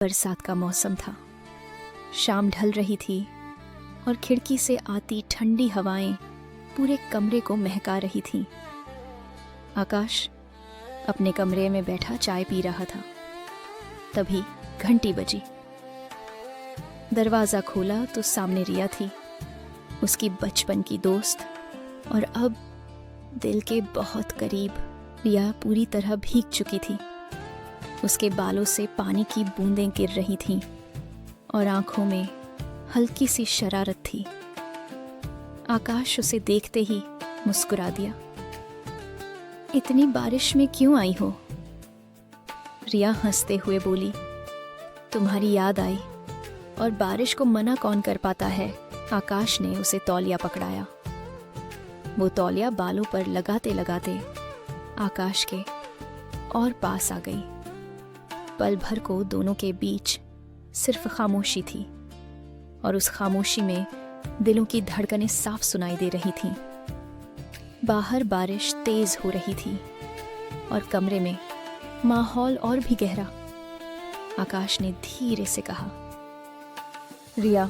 बरसात का मौसम था। शाम ढल रही थी और खिड़की से आती ठंडी हवाएं पूरे कमरे को महका रही थीं। आकाश अपने कमरे में बैठा चाय पी रहा था। तभी घंटी बजी। दरवाज़ा खोला तो सामने रिया थी, उसकी बचपन की दोस्त और अब दिल के बहुत करीब। रिया पूरी तरह भीग चुकी थी। उसके बालों से पानी की बूंदें गिर रही थीं और आंखों में हल्की सी शरारत थी। आकाश उसे देखते ही मुस्कुरा दिया। इतनी बारिश में क्यों आई हो? रिया हंसते हुए बोली, तुम्हारी याद आई और बारिश को मना कौन कर पाता है। आकाश ने उसे तौलिया पकड़ाया। वो तौलिया बालों पर लगाते लगाते आकाश के और पास आ गई। पल भर को दोनों के बीच सिर्फ खामोशी थी और उस खामोशी में दिलों की धड़कनें साफ सुनाई दे रही थीं। बाहर बारिश तेज हो रही थी और कमरे में माहौल और भी गहरा। आकाश ने धीरे से कहा, रिया,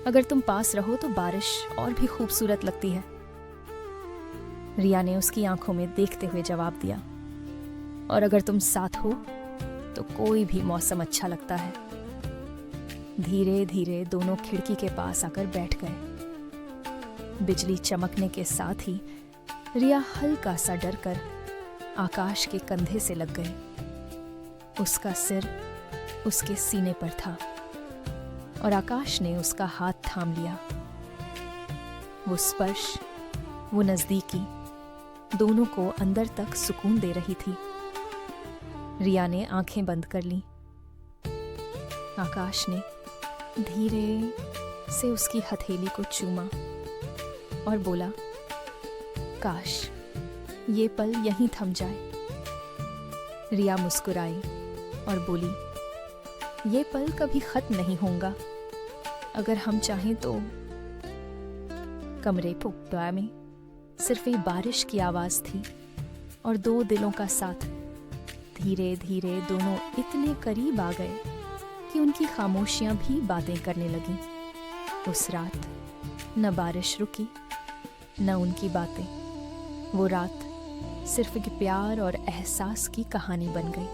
अगर तुम पास रहो तो बारिश और भी खूबसूरत लगती है। रिया ने उसकी आंखों में देखते हुए जवाब दिया, और अगर तुम साथ हो तो कोई भी मौसम अच्छा लगता है। धीरे धीरे दोनों खिड़की के पास आकर बैठ गए। बिजली चमकने के साथ ही रिया हल्का सा डर कर आकाश के कंधे से लग गई। उसका सिर उसके सीने पर था और आकाश ने उसका हाथ थाम लिया। वो स्पर्श, वो नजदीकी दोनों को अंदर तक सुकून दे रही थी। रिया ने आंखें बंद कर लीं। आकाश ने धीरे से उसकी हथेली को चूमा और बोला, काश ये पल यहीं थम जाए। रिया मुस्कुराई और बोली, ये पल कभी खत्म नहीं होगा अगर हम चाहें तो। कमरे पुख्ता में सिर्फ एक बारिश की आवाज थी और दो दिलों का साथ। धीरे धीरे दोनों इतने करीब आ गए कि उनकी खामोशियां भी बातें करने लगीं। उस रात न बारिश रुकी न उनकी बातें। वो रात सिर्फ एक प्यार और एहसास की कहानी बन गई।